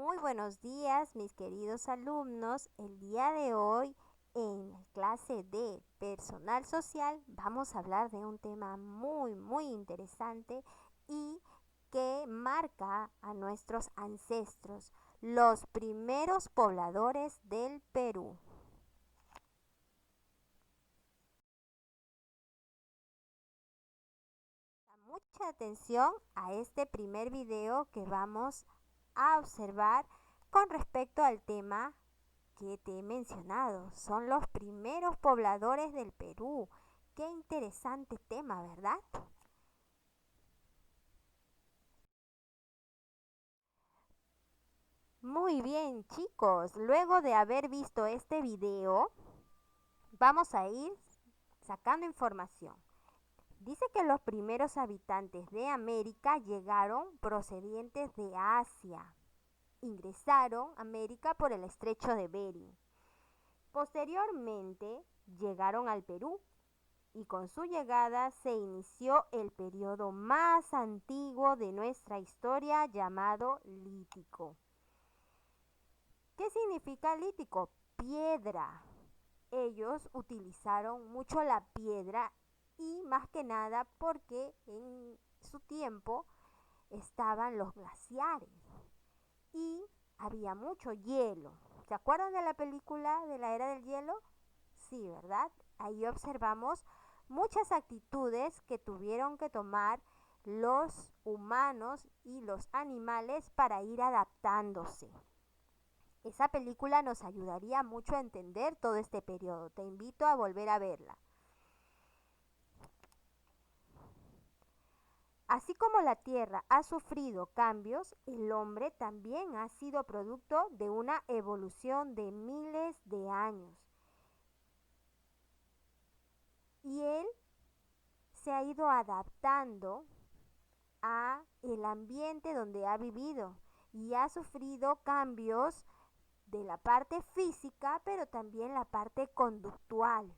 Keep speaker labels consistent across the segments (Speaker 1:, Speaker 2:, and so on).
Speaker 1: Muy buenos días, mis queridos alumnos. El día de hoy, en la clase de personal social, vamos a hablar de un tema muy interesante y que marca a nuestros ancestros, los primeros pobladores del Perú. Mucha atención a este primer video que vamos a observar con respecto al tema que te he mencionado. Son los primeros pobladores del Perú. Qué interesante tema, ¿verdad? Muy bien, chicos. Luego de haber visto este video, vamos a ir sacando información. Dice que los primeros habitantes de América llegaron procedientes de Asia. Ingresaron a América por el estrecho de Bering. Posteriormente llegaron al Perú y con su llegada se inició el periodo más antiguo de nuestra historia llamado Lítico. ¿Qué significa lítico? Piedra. Ellos utilizaron mucho la piedra y más que nada porque en su tiempo estaban los glaciares y había mucho hielo. ¿Se acuerdan de la película de la Era del Hielo? Sí, ¿verdad? Ahí observamos muchas actitudes que tuvieron que tomar los humanos y los animales para ir adaptándose. Esa película nos ayudaría mucho a entender todo este periodo. Te invito a volver a verla. Así como la Tierra ha sufrido cambios, el hombre también ha sido producto de una evolución de miles de años. Y él se ha ido adaptando a el ambiente donde ha vivido y ha sufrido cambios de la parte física, pero también la parte conductual.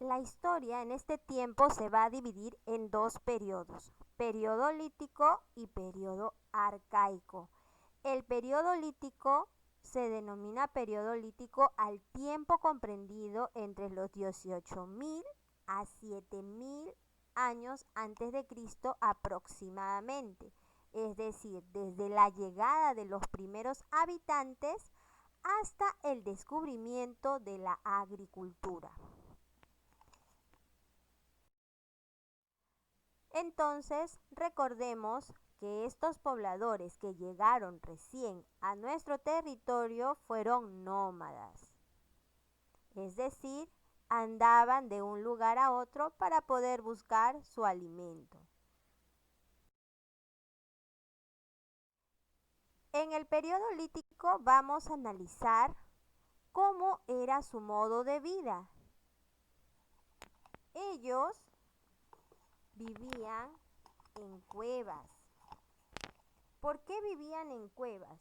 Speaker 1: La historia en este tiempo se va a dividir en dos periodos, periodo lítico y periodo arcaico. El periodo lítico se denomina periodo lítico al tiempo comprendido entre los 18.000 a 7.000 años antes de Cristo aproximadamente, es decir, desde la llegada de los primeros habitantes hasta el descubrimiento de la agricultura. Entonces, recordemos que estos pobladores que llegaron recién a nuestro territorio fueron nómadas, es decir, andaban de un lugar a otro para poder buscar su alimento. En el periodo lítico vamos a analizar cómo era su modo de vida. Ellos vivían en cuevas. ¿Por qué vivían en cuevas?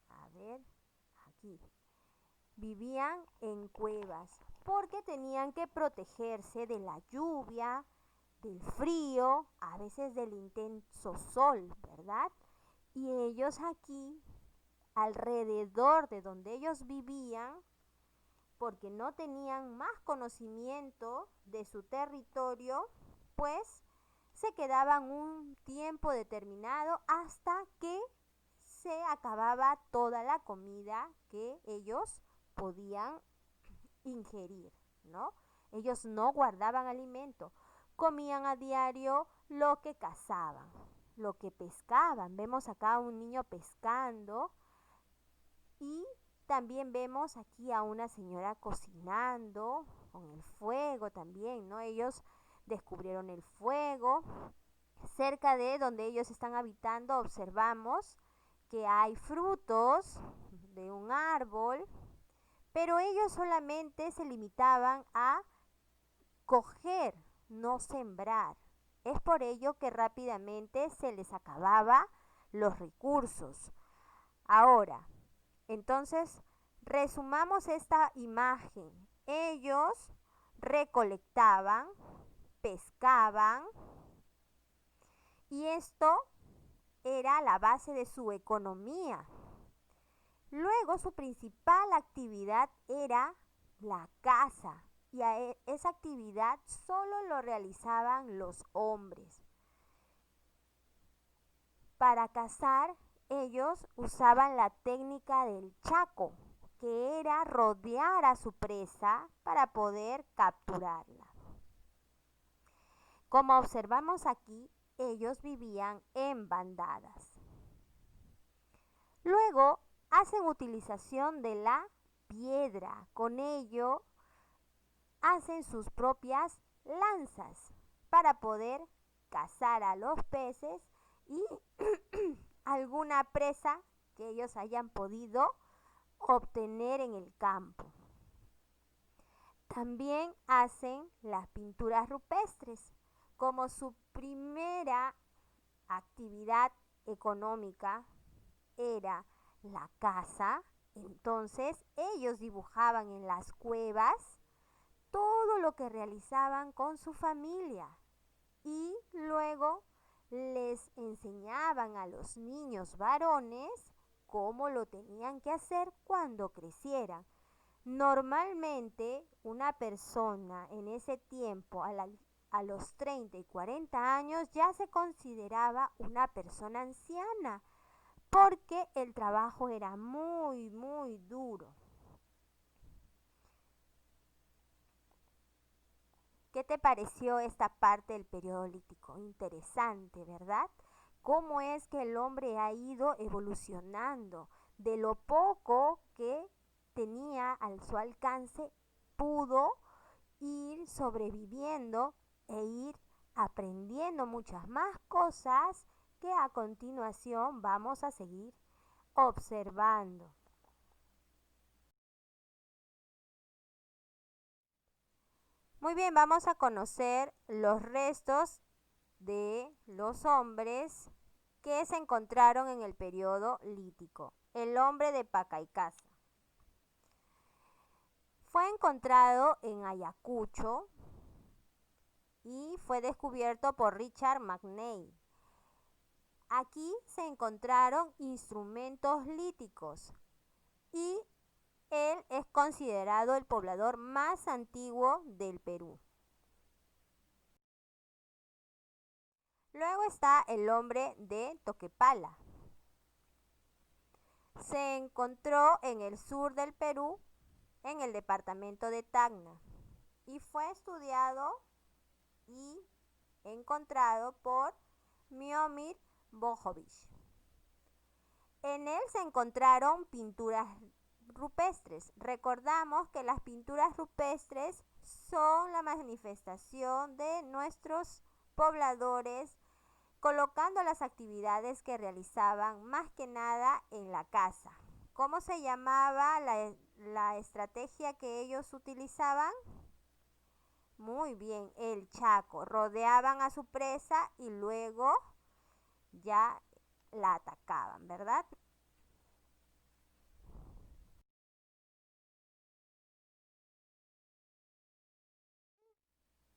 Speaker 1: A ver, aquí. Vivían en cuevas porque tenían que protegerse de la lluvia, del frío, a veces del intenso sol, ¿verdad? Y ellos aquí, alrededor de donde ellos vivían, porque no tenían más conocimiento de su territorio, pues se quedaban un tiempo determinado hasta que se acababa toda la comida que ellos podían ingerir, ¿no? Ellos no guardaban alimento, comían a diario lo que cazaban, lo que pescaban. Vemos acá a un niño pescando y también vemos aquí a una señora cocinando con el fuego también, ¿no? Ellos descubrieron el fuego. Cerca de donde ellos están habitando observamos que hay frutos de un árbol, pero ellos solamente se limitaban a coger, no sembrar. Es por ello que rápidamente se les acababa los recursos. Ahora, entonces Resumamos esta imagen. Ellos recolectaban, pescaban y esto era la base de su economía. Luego su principal actividad era la caza y esa actividad solo lo realizaban los hombres. Para cazar ellos usaban la técnica del chaco, que era rodear a su presa para poder capturarla. Como observamos aquí, ellos vivían en bandadas. Luego hacen utilización de la piedra. Con ello hacen sus propias lanzas para poder cazar a los peces y alguna presa que ellos hayan podido obtener en el campo. También hacen las pinturas rupestres. Como su primera actividad económica era la caza, entonces ellos dibujaban en las cuevas todo lo que realizaban con su familia y luego les enseñaban a los niños varones cómo lo tenían que hacer cuando crecieran. Normalmente una persona en ese tiempo, a los 30 y 40 años, ya se consideraba una persona anciana porque el trabajo era muy, muy duro. ¿Qué te pareció esta parte del periodo lítico? Interesante, ¿verdad? Cómo es que el hombre ha ido evolucionando. De lo poco que tenía a su alcance, pudo ir sobreviviendo e ir aprendiendo muchas más cosas que a continuación vamos a seguir observando. Muy bien, vamos a conocer los restos de los hombres que se encontraron en el periodo lítico. El hombre de Pacaicasa. Fue encontrado en Ayacucho y fue descubierto por Richard McNay. Aquí se encontraron instrumentos líticos y él es considerado el poblador más antiguo del Perú. Luego está el hombre de Toquepala. Se encontró en el sur del Perú, en el departamento de Tacna, y fue estudiado y encontrado por Miomir Bojovic. En él se encontraron pinturas rupestres. Recordamos que las pinturas rupestres son la manifestación de nuestros pobladores colocando las actividades que realizaban más que nada en la casa. ¿Cómo se llamaba la estrategia que ellos utilizaban? Muy bien, el chaco. Rodeaban a su presa y luego ya la atacaban, ¿verdad?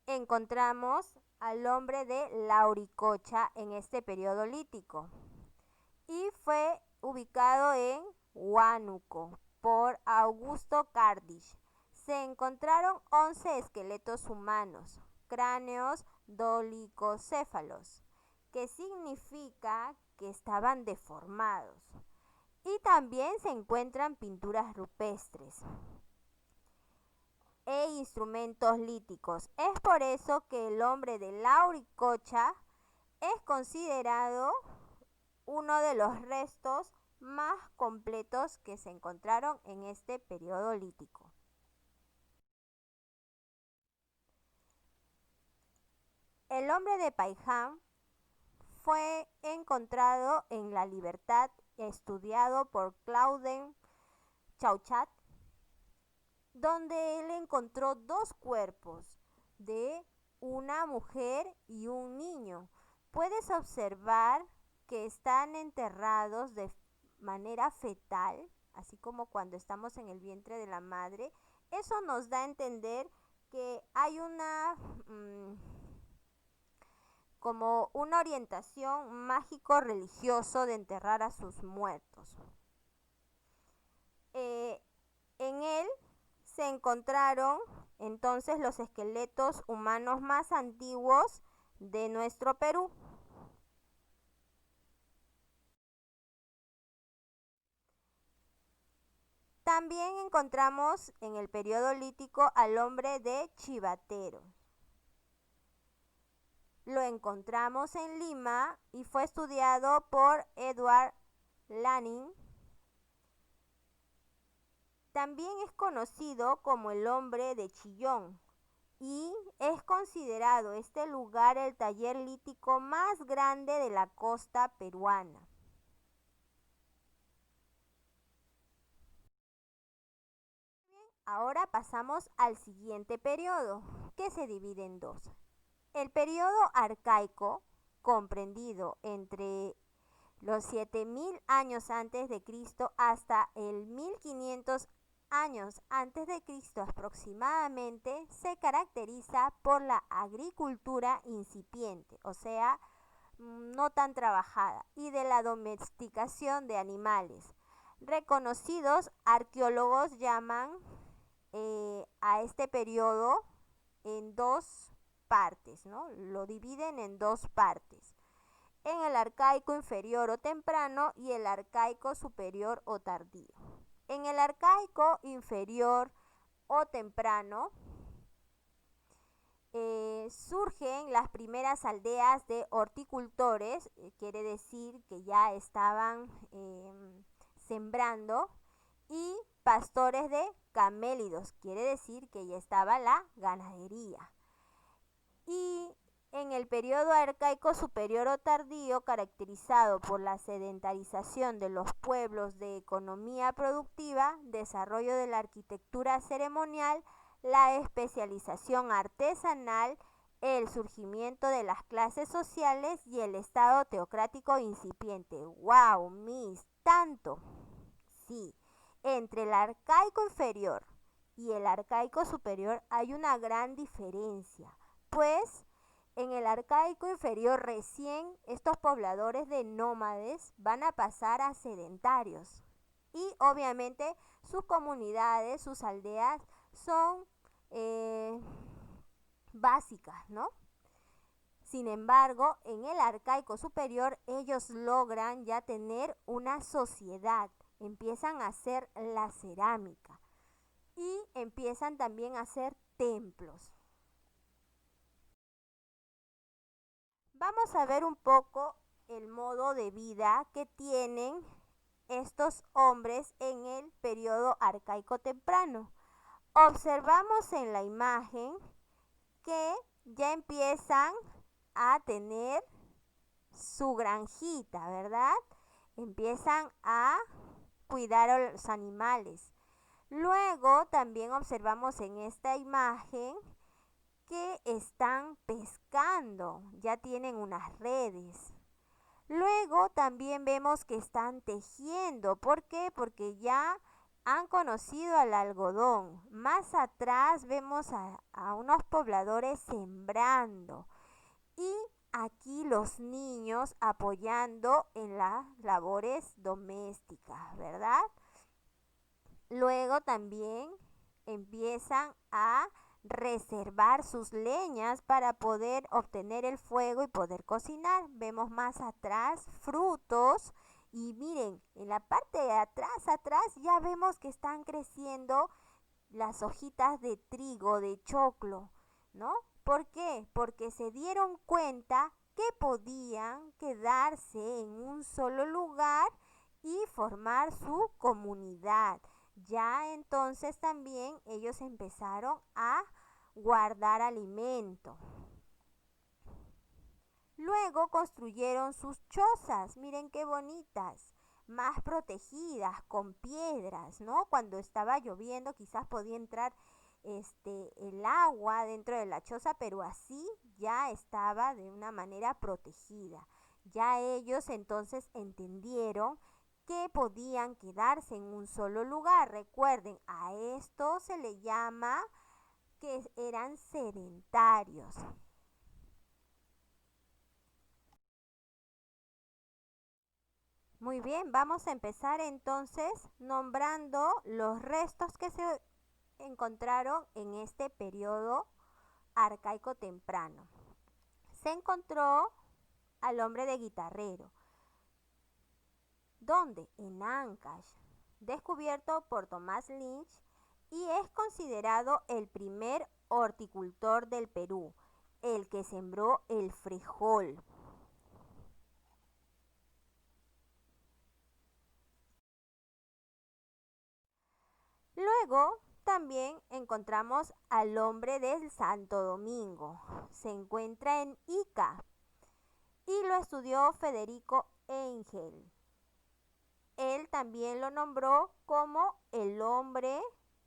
Speaker 1: Encontramos al hombre de Lauricocha en este periodo lítico y fue ubicado en Huánuco por Augusto Cardich. Se encontraron 11 esqueletos humanos, cráneos dolicocéfalos, que significa que estaban deformados. Y también se encuentran pinturas rupestres e instrumentos líticos. Es por eso que el hombre de Lauricocha es considerado uno de los restos más completos que se encontraron en este periodo lítico. El hombre de Paiján fue encontrado en La Libertad, estudiado por Clauden Chauchat, donde él encontró dos cuerpos de una mujer y un niño. Puedes observar que están enterrados de manera fetal así como cuando estamos en el vientre de la madre. Eso nos da a entender que hay como una orientación mágico-religioso de enterrar a sus muertos. En él se encontraron entonces los esqueletos humanos más antiguos de nuestro Perú. También encontramos en el periodo lítico al hombre de Chivatero. Lo encontramos en Lima y fue estudiado por Edward Laning. También es conocido como el hombre de Chillón y es considerado este lugar el taller lítico más grande de la costa peruana. Ahora pasamos al siguiente periodo, que se divide en dos. El periodo arcaico, comprendido entre los 7000 años antes de Cristo hasta el 1500 años antes de Cristo aproximadamente, se caracteriza por la agricultura incipiente, o sea, no tan trabajada, y de la domesticación de animales. Reconocidos arqueólogos llaman a este periodo en dos partes, ¿no? Lo dividen en dos partes, en el arcaico inferior o temprano y el arcaico superior o tardío. En el arcaico inferior o temprano surgen las primeras aldeas de horticultores, quiere decir que ya estaban sembrando, y pastores de camélidos, quiere decir que ya estaba la ganadería. Y en el periodo arcaico superior o tardío, caracterizado por la sedentarización de los pueblos de economía productiva, desarrollo de la arquitectura ceremonial, la especialización artesanal, el surgimiento de las clases sociales y el estado teocrático incipiente. ¡Wow, Miss! ¡Tanto! Sí, entre el arcaico inferior y el arcaico superior hay una gran diferencia, pues en el arcaico inferior recién estos pobladores de nómades van a pasar a sedentarios y obviamente sus comunidades, sus aldeas son básicas, ¿no? Sin embargo, en el arcaico superior ellos logran ya tener una sociedad, empiezan a hacer la cerámica y empiezan también a hacer templos. Vamos a ver un poco el modo de vida que tienen estos hombres en el periodo arcaico temprano. Observamos en la imagen que ya empiezan a tener su granjita, ¿verdad? Empiezan a cuidar a los animales. Luego también observamos en esta imagen que están pescando, ya tienen unas redes. Luego también vemos que están tejiendo. ¿Por qué? Porque ya han conocido al algodón. Más atrás vemos a unos pobladores sembrando y aquí los niños apoyando en las labores domésticas, ¿verdad? Luego también empiezan a reservar sus leñas para poder obtener el fuego y poder cocinar. Vemos más atrás frutos y miren, en la parte de atrás ya vemos que están creciendo las hojitas de trigo, de choclo, ¿no? ¿Por qué? Porque se dieron cuenta que podían quedarse en un solo lugar y formar su comunidad. Ya entonces también ellos empezaron a guardar alimento. Luego construyeron sus chozas, miren qué bonitas, más protegidas, con piedras, ¿no? Cuando estaba lloviendo quizás podía entrar el agua dentro de la choza, pero así ya estaba de una manera protegida. Ya ellos entonces entendieron que podían quedarse en un solo lugar. Recuerden, a esto se le llama que eran sedentarios. Muy bien, vamos a empezar entonces nombrando los restos que se encontraron en este periodo arcaico temprano. Se encontró al hombre de guitarrero. ¿Dónde? En Ancash, descubierto por Tomás Lynch y es considerado el primer horticultor del Perú, el que sembró el frijol. Luego también encontramos al hombre del Santo Domingo. Se encuentra en Ica y lo estudió Federico Engel. Él también lo nombró como el hombre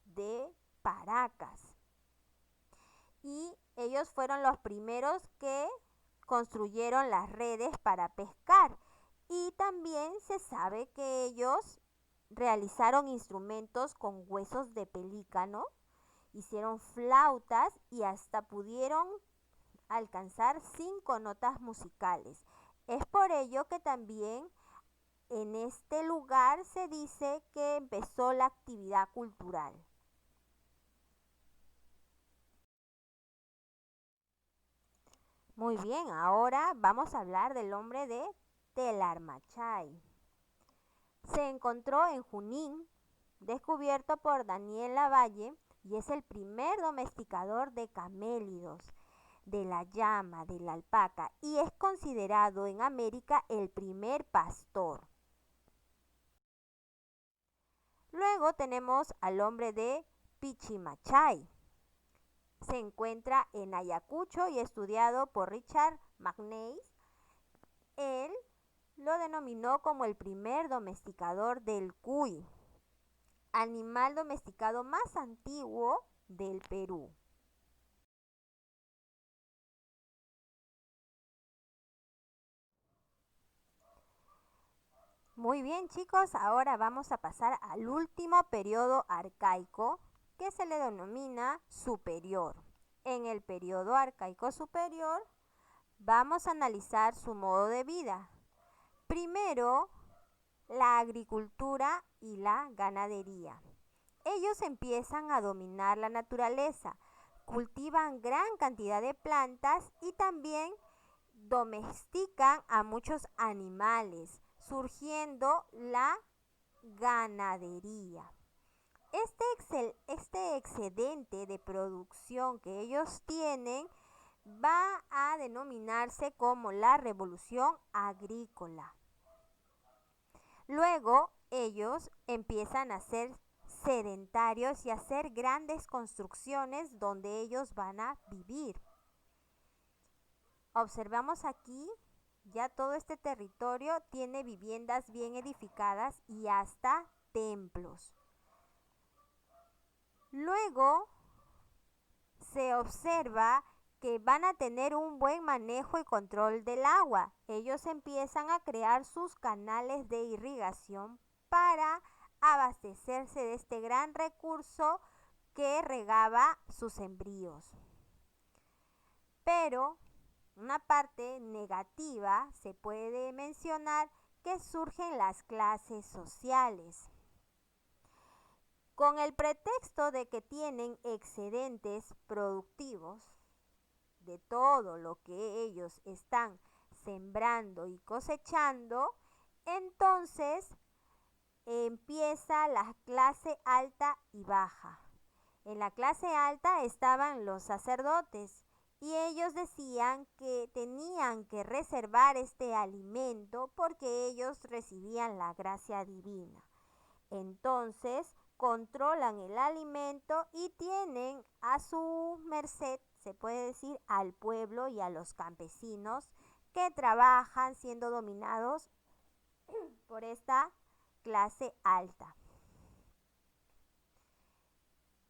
Speaker 1: de Paracas. Y ellos fueron los primeros que construyeron las redes para pescar. Y también se sabe que ellos realizaron instrumentos con huesos de pelícano, hicieron flautas y hasta pudieron alcanzar 5 notas musicales. Es por ello que también en este lugar se dice que empezó la actividad cultural. Muy bien, ahora vamos a hablar del hombre de Telarmachay. Se encontró en Junín, descubierto por Daniel Lavalle, y es el primer domesticador de camélidos, de la llama, de la alpaca, y es considerado en América el primer pastor. Luego tenemos al hombre de Pichimachay. Se encuentra en Ayacucho y estudiado por Richard McNeice. Él lo denominó como el primer domesticador del cuy, animal domesticado más antiguo del Perú. Muy bien, chicos, ahora vamos a pasar al último periodo arcaico que se le denomina superior. En el periodo arcaico superior vamos a analizar su modo de vida. Primero, la agricultura y la ganadería. Ellos empiezan a dominar la naturaleza, cultivan gran cantidad de plantas y también domestican a muchos animales, surgiendo la ganadería. Este excedente de producción que ellos tienen va a denominarse como la revolución agrícola. Luego ellos empiezan a ser sedentarios y a hacer grandes construcciones donde ellos van a vivir. Observamos aquí, ya todo este territorio tiene viviendas bien edificadas y hasta templos. Luego se observa que van a tener un buen manejo y control del agua. Ellos empiezan a crear sus canales de irrigación para abastecerse de este gran recurso que regaba sus sembríos. Pero una parte negativa se puede mencionar que surgen las clases sociales. Con el pretexto de que tienen excedentes productivos de todo lo que ellos están sembrando y cosechando, entonces empieza la clase alta y baja. En la clase alta estaban los sacerdotes y ellos decían que tenían que reservar este alimento porque ellos recibían la gracia divina. Entonces controlan el alimento y tienen a su merced, se puede decir, al pueblo y a los campesinos que trabajan siendo dominados por esta clase alta.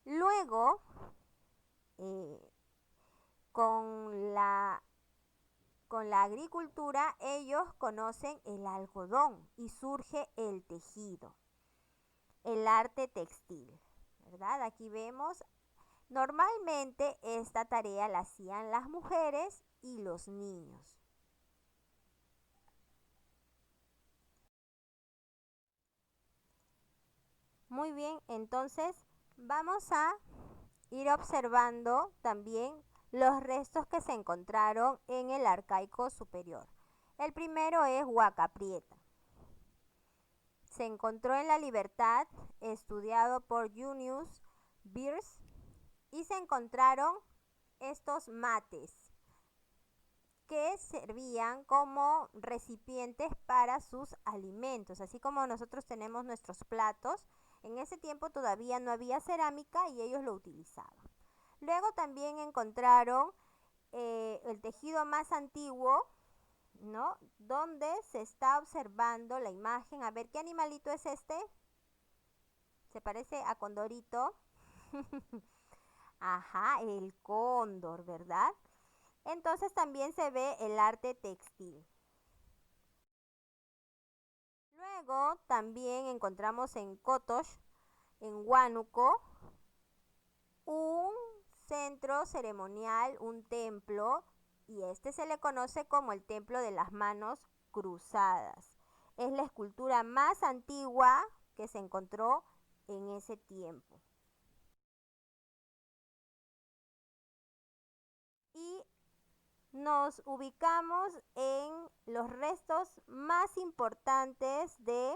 Speaker 1: Luego, con la con la agricultura ellos conocen el algodón y surge el tejido, el arte textil, ¿verdad? Aquí vemos, normalmente esta tarea la hacían las mujeres y los niños. Muy bien, entonces vamos a ir observando también los restos que se encontraron en el Arcaico Superior. El primero es Huaca Prieta. Se encontró en La Libertad, estudiado por Junius Beers, y se encontraron estos mates que servían como recipientes para sus alimentos, así como nosotros tenemos nuestros platos. En ese tiempo todavía no había cerámica y ellos lo utilizaban. Luego también encontraron el tejido más antiguo, ¿no? Donde se está observando la imagen. A ver, ¿qué animalito es este? Se parece a Condorito. Ajá, el cóndor, ¿verdad? Entonces también se ve el arte textil. Luego también encontramos en Cotox, en Huánuco, un centro ceremonial, un templo, y este se le conoce como el Templo de las Manos Cruzadas. Es la escultura más antigua que se encontró en ese tiempo. Y nos ubicamos en los restos más importantes de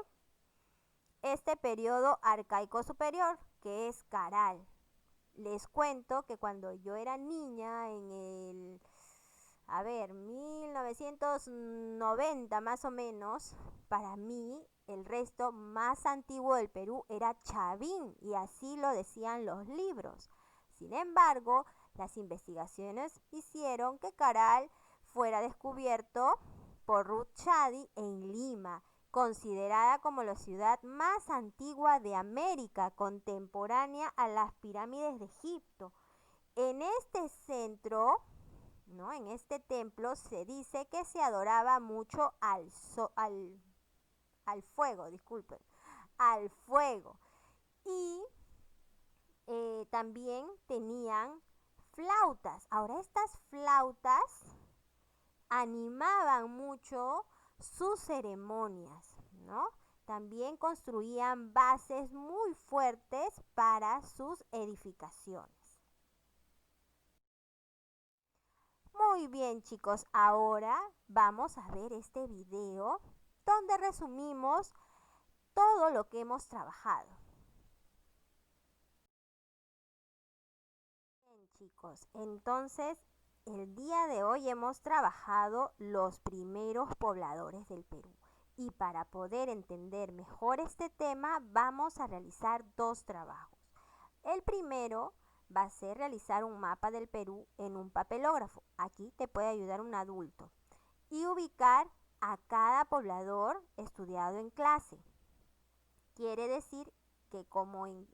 Speaker 1: este periodo arcaico superior, que es Caral. Les cuento que cuando yo era niña, en el, 1990 más o menos, para mí el resto más antiguo del Perú era Chavín, y así lo decían los libros. Sin embargo, las investigaciones hicieron que Caral fuera descubierto por Ruth Chadi en Lima, considerada como la ciudad más antigua de América, contemporánea a las pirámides de Egipto. En este centro, ¿no? En este templo se dice que se adoraba mucho al fuego, disculpen, al fuego. Y también tenían flautas. Ahora estas flautas animaban mucho sus ceremonias, ¿no? También construían bases muy fuertes para sus edificaciones. Muy bien, chicos, ahora vamos a ver este video donde resumimos todo lo que hemos trabajado. Bien, chicos, entonces el día de hoy hemos trabajado los primeros pobladores del Perú. Y para poder entender mejor este tema, vamos a realizar dos trabajos. El primero va a ser realizar un mapa del Perú en un papelógrafo. Aquí te puede ayudar un adulto. Y ubicar a cada poblador estudiado en clase. Quiere decir que como en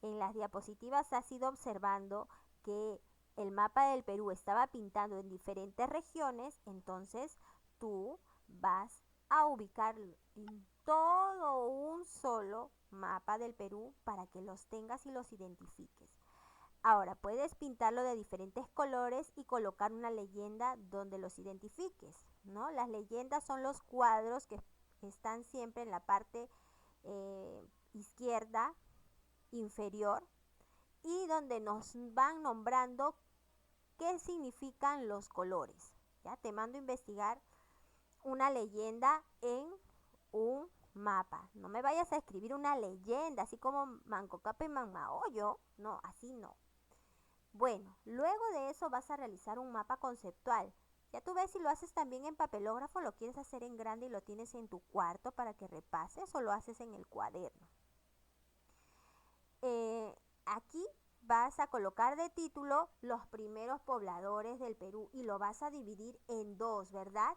Speaker 1: las diapositivas has ido observando que el mapa del Perú estaba pintado en diferentes regiones, entonces tú vas a ubicarlo en todo un solo mapa del Perú para que los tengas y los identifiques. Ahora, puedes pintarlo de diferentes colores y colocar una leyenda donde los identifiques, ¿no? Las leyendas son los cuadros que están siempre en la parte izquierda inferior, y donde nos van nombrando qué significan los colores. Ya te mando a investigar una leyenda en un mapa. No me vayas a escribir una leyenda así como Manco Cápac y Mamahoyo. No, así no. Bueno, luego de eso vas a realizar un mapa conceptual. Ya tú ves si lo haces también en papelógrafo, lo quieres hacer en grande y lo tienes en tu cuarto para que repases, o lo haces en el cuaderno. Aquí vas a colocar de título los primeros pobladores del Perú y lo vas a dividir en dos, ¿verdad?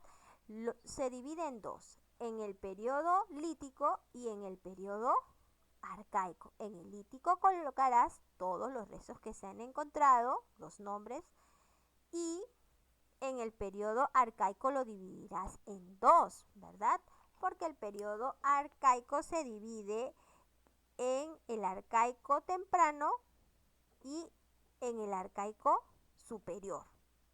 Speaker 1: Se divide en dos, en el periodo lítico y en el periodo arcaico. En el lítico colocarás todos los restos que se han encontrado, los nombres, y en el periodo arcaico lo dividirás en dos, ¿verdad? Porque el periodo arcaico se divide en el arcaico temprano y en el arcaico superior.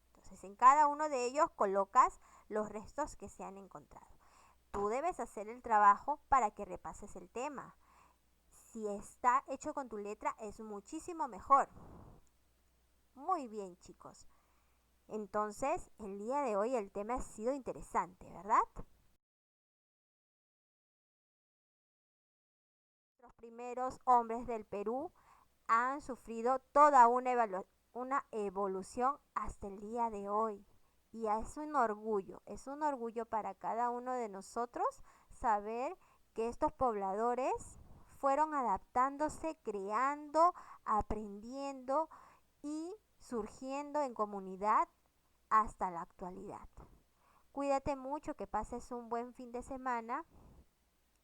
Speaker 1: Entonces, en cada uno de ellos colocas los restos que se han encontrado. Tú debes hacer el trabajo para que repases el tema. Si está hecho con tu letra, es muchísimo mejor. Muy bien, chicos. Entonces, el día de hoy el tema ha sido interesante, ¿verdad? Los primeros hombres del Perú han sufrido toda una evolución hasta el día de hoy. Y es un orgullo para cada uno de nosotros saber que estos pobladores fueron adaptándose, creando, aprendiendo y surgiendo en comunidad hasta la actualidad. Cuídate mucho, que pases un buen fin de semana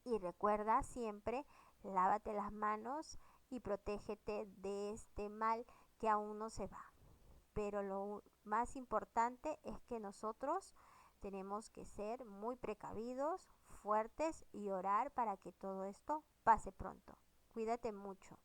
Speaker 1: y recuerda siempre, lávate las manos y protégete de este mal que aún no se va. Pero lo más importante es que nosotros tenemos que ser muy precavidos, fuertes y orar para que todo esto pase pronto. Cuídate mucho.